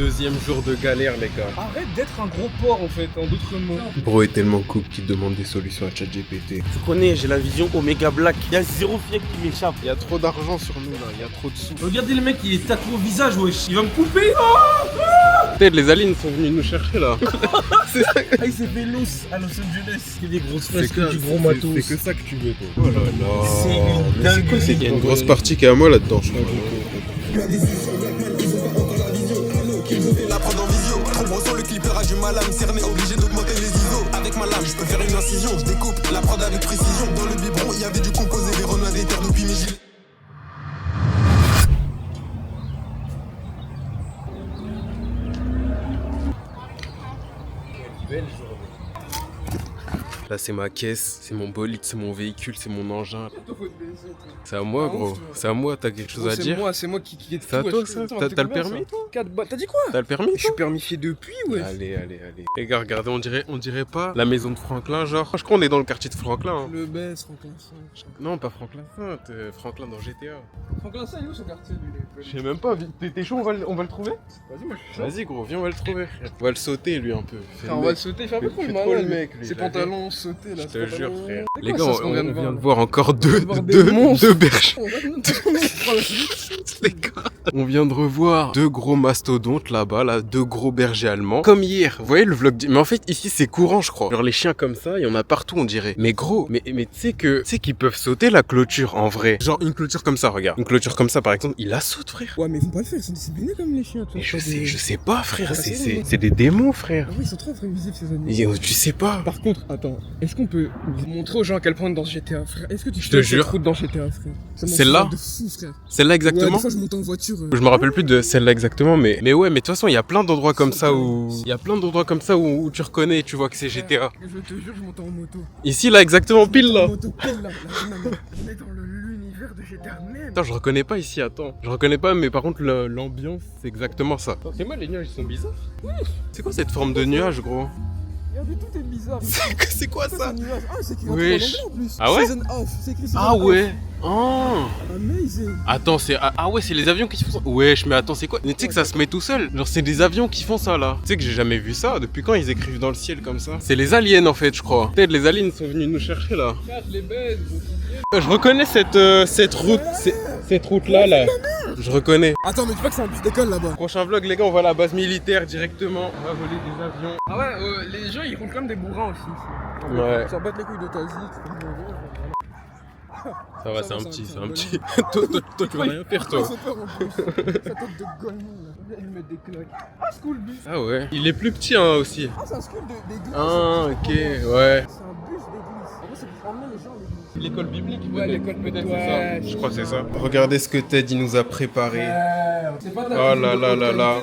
Deuxième jour de galère, les gars. Arrête d'être un gros porc en fait, en d'autres mots. Bro est tellement couple qu'il demande des solutions à ChatGPT. Tu connais, j'ai la vision Omega Black. Il y a zéro filet qui m'échappe. Il y a trop d'argent sur nous là, il y a trop de sous. Regardez le mec, il est tatoué au visage, wesh. Il va me couper. Peut-être les aliens sont venus nous chercher là. C'est ça. Ah, il s'est fait l'os à Los Angeles. C'est des grosses C'est fresques, du gros matos. C'est que ça que tu veux toi. Oh là là. C'est une dinguerie. Il y a une grosse partie qui est à moi là-dedans, je crois. La prod en visio, trop brosson, le clipper a du mal à me cerner, obligé d'augmenter les ISO. Avec ma lame, je peux faire une incision, je découpe la prod avec précision. Dans le biberon, il y avait du composé, des renards, des terres depuis mes gilets. Belle journée. Là c'est ma caisse, c'est mon bolide, c'est mon véhicule, c'est mon engin. C'est à moi gros, c'est à moi, t'as quelque chose à dire? C'est moi qui est C'est à toi ça? T'as le permis toi? T'as dit quoi? T'as le permis Je suis toi? permifié depuis, ouais. Allez. Les gars, regardez, on dirait pas la maison de Franklin, genre. Je crois qu'on est dans le quartier de Franklin. Hein. Le baisse, Franklin 5. Non, pas Franklin Saint, Franklin dans GTA. Franklin 5, il est où son quartier lui? Je sais même pas, t'es chaud, on va le trouver? Vas-y, moi je suis chaud. Vas-y gros, viens, on va le trouver. On va le sauter lui un peu. Frère, on va le sauter, il fait un peu trop le trop le malin. mec, lui, Ses j'avais- pantalons sautés là. Je te jure frère. C'est Les quoi gars, ça, ce qu'on on vient de vient de voir voir encore deux monstres. bergers. On va prendre la suite. Les gars, on vient de revoir deux gros mastodontes là-bas, là, deux gros bergers allemands. Comme hier, vous voyez le vlog Mais en fait, ici, c'est courant, je crois. Genre, les chiens comme ça, il y en a partout, on dirait. Mais gros, mais tu sais qu'ils peuvent sauter la clôture, en vrai. Genre, une clôture comme ça, regarde. Une clôture comme ça, par exemple, il la saute, frère. Ouais, mais ils vont pas le faire, ils sont disciplinés comme les chiens, toi. Mais je sais pas, frère. Ouais, C'est des démons, frère. Ah oui, ils sont trop prévisibles ces animaux. Tu sais pas. Par contre, attends, est-ce qu'on peut montrer aux gens à quel point on est dans GTA, frère? Est-ce que tu te fais jure. cette route dans GTA, frère? Ça m'en Celle-là fout de fou, frère. Celle-là Ouais, exactement? des fois je monte en voiture. Je me rappelle plus de celle-là exactement, mais ouais, mais de toute façon, il y a plein d'endroits comme ça où. Il y a plein d'endroits comme ça où tu reconnais, tu vois que c'est GTA. Je te jure, je monte en moto. Ici, là, exactement, pile là. En moto, pile là. On est dans l'univers de GTA même. Attends, je reconnais pas ici, attends. Je reconnais pas, mais par contre, l'ambiance, c'est exactement ça. C'est moi, les nuages, ils sont bizarres. C'est quoi cette forme de nuage, gros? Regardez, tout est bizarre. C'est quoi Ça, ça? c'est un nuage. Ah, c'est écrit en Wesh. anglais en plus. Ah ouais? Season off. C'est écrit season Ah off. ouais. Oh. Amazing. Attends, c'est. Ah ouais, c'est les avions qui font ça. Wesh, mais attends, c'est quoi? Mais tu sais que ça se met tout seul. Genre, c'est des avions qui font ça là. Tu sais que j'ai jamais vu ça. Depuis quand ils écrivent dans le ciel comme ça? C'est les aliens en fait, je crois. Peut-être les aliens sont venus nous chercher là. Regarde les bêtes. Je reconnais cette route. Cette route là. Je reconnais. Attends, mais dis pas que c'est un bus d'école là-bas. Prochain vlog, les gars, on va à la base militaire directement. On va voler des avions. Ah ouais, les gens ils roulent comme des bourrins aussi. Ouais. Ils s'en battent les couilles de ta zik. Ça va, Ça c'est va, un ça petit, va, c'est ça un va. petit. Toi, tu vas rien faire, toi. Sa tête de golemon là. Ils mettent des claques. Ah, school bus. Ah ouais. Il est plus petit, hein, aussi. Ah, c'est un school d'église. Ah, ok, ouais. C'est un bus d'église. En vrai, c'est pour emmener les gens à l'église. L'école biblique, Ouais, l'école peut-être, ouais, c'est ça. Je crois que c'est ça. Regardez ce que Ted, il nous a préparé. C'est pas de Oh là là là là.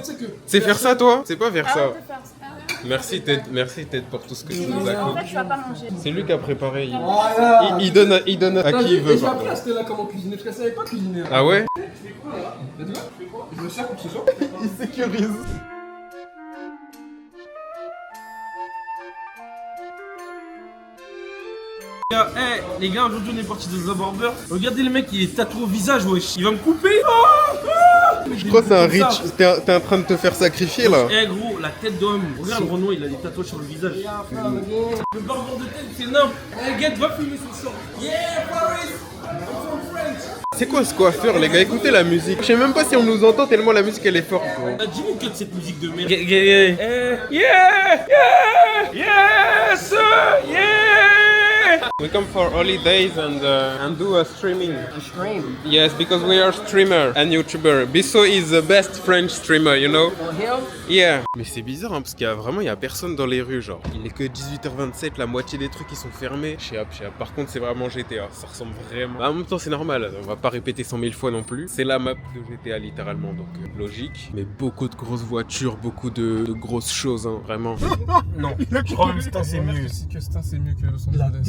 C'est faire ça, toi? C'est pas faire Ah, ça. on peut faire ça. Merci Ted pour tout ce que tu Non, nous as en fait. fait, tu vas pas manger. C'est lui qui a préparé. Voilà. Il donne à qui il veut. J'ai par appris contre. à Stella comment cuisiner, parce qu'elle savait pas cuisiner. Ah ouais? T'as dit quoi? Je me sers pour que ce soit. Il sécurise. Les gars, aujourd'hui on est parti dans un barber. Regardez le mec, il est tatoué au visage, wesh. Il va me couper. Je crois que c'est un rich. T'es en train de te faire sacrifier là. Eh gros, la tête d'homme. Regarde le Renoir, il a des tatouages sur le visage. Le barbeur de tête, c'est énorme. Eh, Get, va filmer son short. Yeah, Paris. I'm from France. C'est quoi ce coiffeur, les gars? Écoutez la musique. Je sais même pas si on nous entend tellement la musique elle est forte. Gros. On a 10 minutes de cette musique de merde. Yes, yeah. We come for holidays and do a streaming. A stream. Yes, because we are streamer and YouTuber. Bisso is the best French streamer, you know? For him? Yeah. Mais c'est bizarre hein, parce qu'il y a personne dans les rues genre. Il est que 18h27, la moitié des trucs ils sont fermés. Chez App. Par contre c'est vraiment GTA, ça ressemble vraiment. En même temps c'est normal, on va pas répéter 100 000 fois non plus. C'est la map de GTA littéralement donc logique. Mais beaucoup de grosses voitures, beaucoup de grosses choses hein, vraiment. Non. Je crois même que c'est mieux. Que Stin c'est mieux que Los Angeles.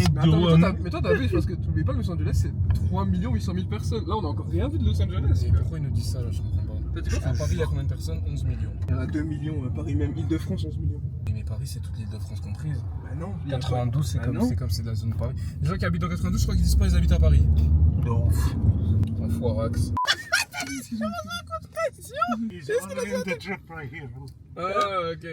Mais toi t'as vu, parce que t'oublies pas que Los Angeles c'est 3 800 000 personnes. Là on a encore rien vu de Los Angeles. Et pourquoi ils nous disent ça là, je comprends pas. T'as dit quoi? À Paris, il y a combien de personnes? 11 millions. Il y en a 2 millions, Paris même, Île-de-France 11 millions. Mais Paris, c'est toute l'île de France comprise. Bah non. 92, c'est Bah comme non. c'est la zone de Paris. Les gens qui habitent dans 92, je crois qu'ils disent pas qu'ils habitent à Paris. De ouf. Un foirax. Ah, ok.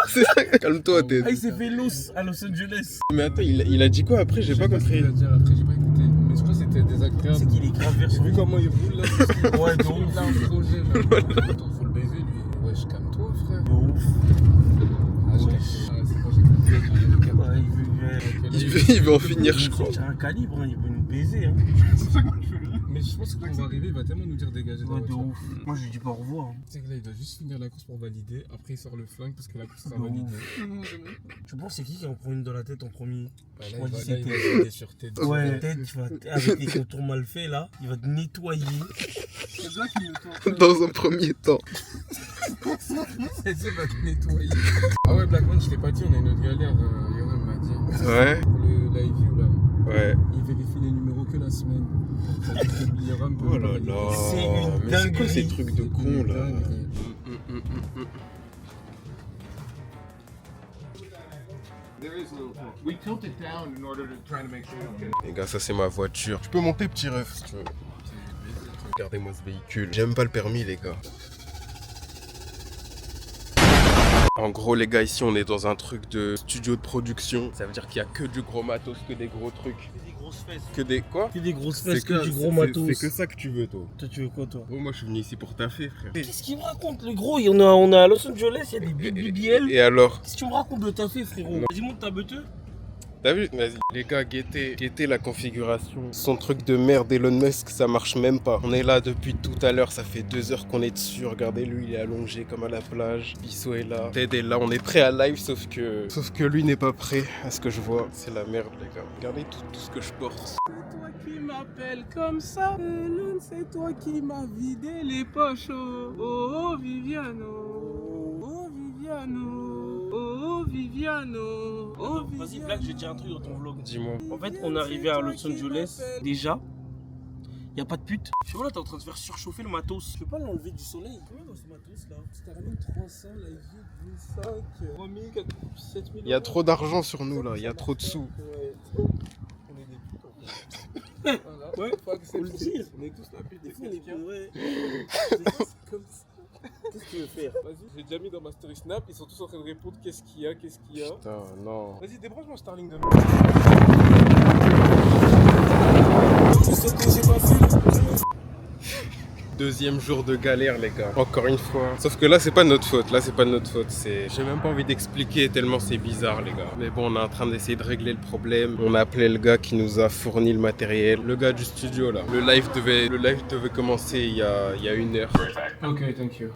C'est ça, calme-toi, t'es. Ah, il s'est fait Los à Los Angeles. Mais attends, il a dit quoi après? J'ai pas compris. Il a dit après, j'ai pas écouté. Mais je crois que c'était désagréable. C'est qu'il est grave vers J'ai vu comment il roule là. Ouais, de Il a ouf. un projet là. Attends, faut le baiser lui. Wesh, calme-toi, frère. De ouf. Ah, Wesh. c'est quand j'ai compris. Ouais, Il veut en finir, je crois. C'est un calibre, hein, il veut nous baiser. Hein. Mais je pense que quand on va arriver, il va tellement nous dire dégager de la Ouais, de voiture. ouf. Moi, je lui dis pas au revoir. Hein. Tu sais que là, il doit juste finir la course pour valider. Après, il sort le flingue parce que la course sera De validée. Tu penses c'est qui en prend une dans la tête en premier? Bah, Je là, crois il que va c'était- vider sur tête. Ouais, peut-être tu vas avec les contours mal faits là, il va te nettoyer. C'est ça qui me tourne. Dans un premier temps. C'est ça, va te nettoyer. Ah ouais, Blackman, je t'ai pas dit, on a une autre galère. Yoram m'a dit. Ouais. Pour le live view là. Ouais. Il vérifie les numéros que la semaine. Ça veut dire que Yoram peut Oh là valider. là. C'est une Mais c'est quoi dinguerie. ces trucs de con là? Dinguerie. We tilt it down in order to try to make sure we don't get it. Les gars, ça c'est ma voiture. Tu peux monter, petit ref, si tu veux. Regardez-moi ce véhicule. J'aime pas le permis, les gars. En gros, les gars, ici on est dans un truc de studio de production. Ça veut dire qu'il y a que du gros matos, que des gros trucs. Que des grosses fesses. Que des quoi? Que des grosses fesses, que du gros matos. C'est que ça que tu veux, toi. Toi, tu veux quoi, toi? Oh, moi je suis venu ici pour taffer, frère. Qu'est-ce qu'il me raconte, le gros? On est à Los Angeles, il y a des BBL. Et alors? Qu'est-ce que tu me racontes de ta fait, frérot? Vas-y, monte ta beuteux. T'as vu? Vas-y. Les gars, guettez la configuration. Son truc de merde Elon Musk, ça marche même pas. On est là depuis tout à l'heure, ça fait 2 heures qu'on est dessus. Regardez, lui, il est allongé comme à la plage. Bissot est là. Ted est là. On est prêt à live, sauf que lui n'est pas prêt à ce que je vois. C'est la merde, les gars. Regardez tout ce que je porte. C'est toi qui m'appelles comme ça. Elon, c'est toi qui m'as vidé les poches. Oh, oh, Viviano. Oh, Viviano. Oh, Viviano. Oh, Vas-y, Black, je vais te dire un truc dans ton vlog. Dis-moi. En fait, on est arrivé à Los Angeles, déjà. Y a pas de pute. Je vois là, t'es en train de faire surchauffer le matos. Je peux pas l'enlever du soleil. Combien dans ce matos là? C'était ramène 300, la vie, 1005, 3000, 7000. Il y a trop d'argent sur nous, là. Il y a trop de sous. On est des putes en fait. Voilà. Ouais, Faut accepter. faut le dire. On est tous la pute des Des fois, on est Mexicains. ouais. C'est comme ça. Qu'est-ce que tu veux faire? Vas-y, j'ai déjà mis dans ma story Snap, ils sont tous en train de répondre qu'est-ce qu'il y a. Putain, non. Vas-y, débranche mon Starlink de Deuxième jour de galère, les gars. Encore une fois. Sauf que là, c'est pas notre faute. J'ai même pas envie d'expliquer tellement c'est bizarre, les gars. Mais bon, on est en train d'essayer de régler le problème. On a appelé le gars qui nous a fourni le matériel. Le gars du studio, là. Le live devait commencer il y a 1 heure. Ok, thank you.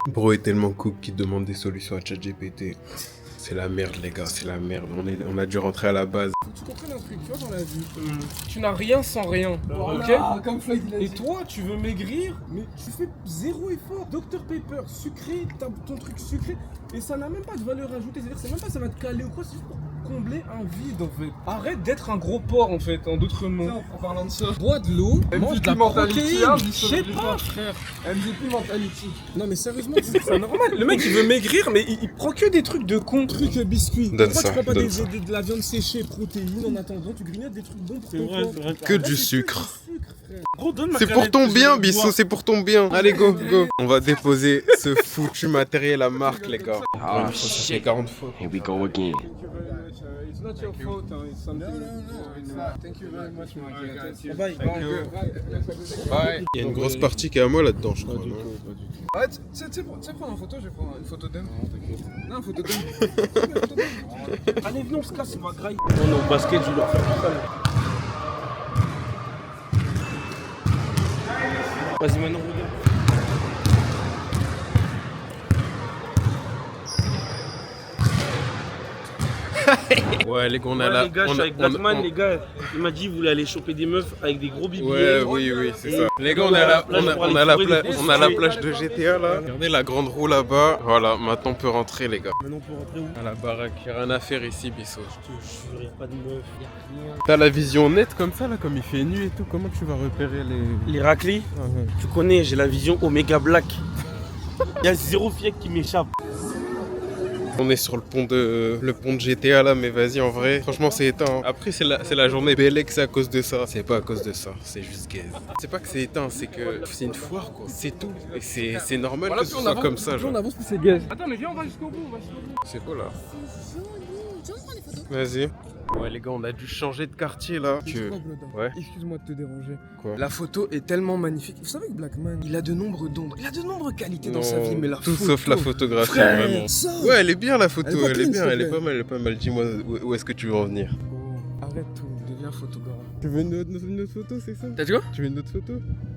Bro est tellement cool qu'il demande des solutions à ChatGPT. C'est la merde, les gars, c'est la merde. On a dû rentrer à la base. Tu comprennes un truc, tu vois, dans la vie. Tu n'as rien sans rien. Ok. Comme Floyd, il a dit. Et toi, tu veux maigrir, mais tu fais zéro effort. Dr Pepper, sucré, t'as ton truc sucré, et ça n'a même pas de valeur ajoutée. C'est-à-dire, c'est même pas ça va te caler ou quoi, c'est juste pour combler un vide en fait. Arrête d'être un gros porc en fait, en d'autres mots. En parlant de ça, bois de l'eau, mange de la protéine, je sais pas frère. MVP mentality. Non mais sérieusement, c'est normal. Le mec il veut maigrir mais il prend que des trucs de con. Trucs biscuits. Donne Pourquoi ça, tu prends pas donne de ça. la viande séchée, protéines en attendant, tu grignotes des trucs bons pour C'est ton vrai, corps. c'est vrai. Que Là, du c'est sucre. du sucre, frère. Gros, donne ma C'est pour canette ton que bien, je Bissot, bois. c'est pour ton bien. Allez, go. On va déposer ce foutu matériel à marque, les gars. Ah, Ça fait 40 fois. Here we go again. Thank you very much. It's not your fault, it's something. No. Thank you very much, my Bye. Bye. Il y a une grosse partie qui est à moi là-dedans, je crois. non Ah, tu sais prendre une photo, je vais prendre une photo d'elle. Non, t'inquiète. Non, une photo d'elle. Allez, venez, on se casse, c'est ma graille. On est au basket, je vais leur faire tout ça. là. Vas-y, maintenant, regarde. Ouais, les gars, on a Ouais, la. les gars, je on suis a- avec on a- Blackman, les gars. Il m'a dit qu'il voulait aller choper des meufs avec des gros BBL. Ouais, oui, c'est Et ça. Les gars, on on a a la, la plage on a- pour on aller a la trouver pla- des on a la fruits. plage de GTA là. Regardez la grande roue là-bas. Voilà, maintenant on peut rentrer, les gars. Maintenant, on peut rentrer où? À la baraque. Y'a rien à faire ici, Bissot. Je te jure, y a pas de meufs, y a rien. T'as la vision nette comme ça là, comme il fait nuit et tout. Comment tu vas repérer les. Les raclés, tu connais, j'ai la vision Omega Black. Y a zéro fiec qui m'échappe. On est sur le pont de GTA là, mais vas-y, en vrai, franchement, c'est éteint. Après, c'est la journée BLX à cause de ça. C'est pas à cause de ça, c'est juste gaze. C'est pas que c'est éteint, c'est que c'est une foire, quoi. C'est tout. Et c'est normal Voilà, que ce soit comme ça, plus on genre. avance, plus c'est gaze. Attends, mais viens, on va jusqu'au bout, on va jusqu'au bout. C'est quoi là? C'est joli. Tu veux me prendre des photos? Vas-y. Ouais, les gars, on a dû changer de quartier là. Ouais. Excuse-moi de te déranger. Quoi? La photo est tellement magnifique. Vous savez que Blackman, il a de nombreux dons. Il a de nombreuses qualités dans sa vie, mais la tout photo... sauf la photographie, Frère, vraiment. ça. Ouais, elle est bien la photo, Elle est pas elle est clean, bien, s'il te elle est plaît. pas mal, elle est pas mal. Dis-moi où est-ce que tu veux en venir? Oh, arrête tout, deviens photographe. Tu veux une autre photo, c'est ça? T'as dit quoi? Tu veux une autre photo?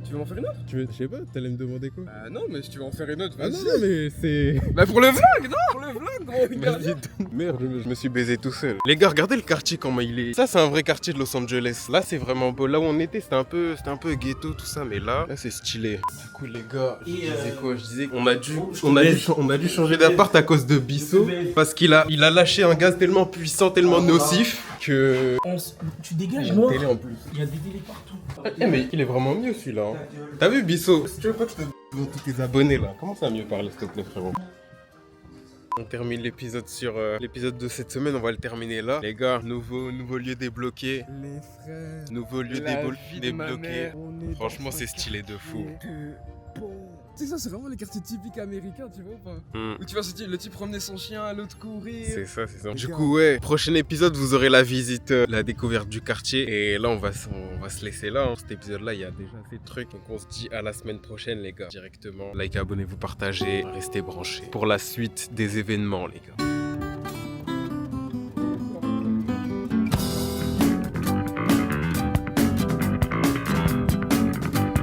Tu veux m'en faire une autre? Je sais pas, t'allais me demander quoi? Ah non, mais si tu veux en faire une autre, Ah vas-y. non, mais c'est... Bah pour le vlog, non? Pour le vlog, gros, regarde. Vas-y, merde, je me suis baisé tout seul. Les gars, regardez le quartier comment il est. Ça, c'est un vrai quartier de Los Angeles. Là, c'est vraiment beau. Là où on était, c'était un peu ghetto, tout ça, mais là c'est stylé. Du coup, les gars, je disais quoi? Je disais qu'on a dû changer d'appart à cause de Bissot, parce qu'il a lâché un gaz tellement puissant, tellement nocif que... Tu dégages, Une noir. télé en plus. Il y a des télés partout. Eh, mais il est vraiment mieux celui-là. Hein. T'as vu Bissot? Si tu veux pas que je te donne tous tes abonnés là, commence à mieux parler s'il te plaît, frérot. On termine l'épisode sur l'épisode de cette semaine, on va le terminer là. Les gars, nouveau lieu débloqué. Les frères. Nouveau lieu La vie de ma débloqué. mère, on est Franchement, dans un c'est stylé de fou. quartier de pauvres. Tu sais, ça, c'est vraiment les quartiers typiques américains, tu vois ou pas? Hmm. Où tu vois le type promener son chien, l'autre courir. C'est ça, c'est ça. Les Du gars. coup, ouais, prochain épisode, vous aurez la visite, la découverte du quartier. Et là, on va se laisser là. Hein. Cet épisode-là, il y a déjà assez de trucs. Donc, on se dit à la semaine prochaine, les gars. Directement. Likez, abonnez-vous, partagez. Restez branchés pour la suite des événements, les gars.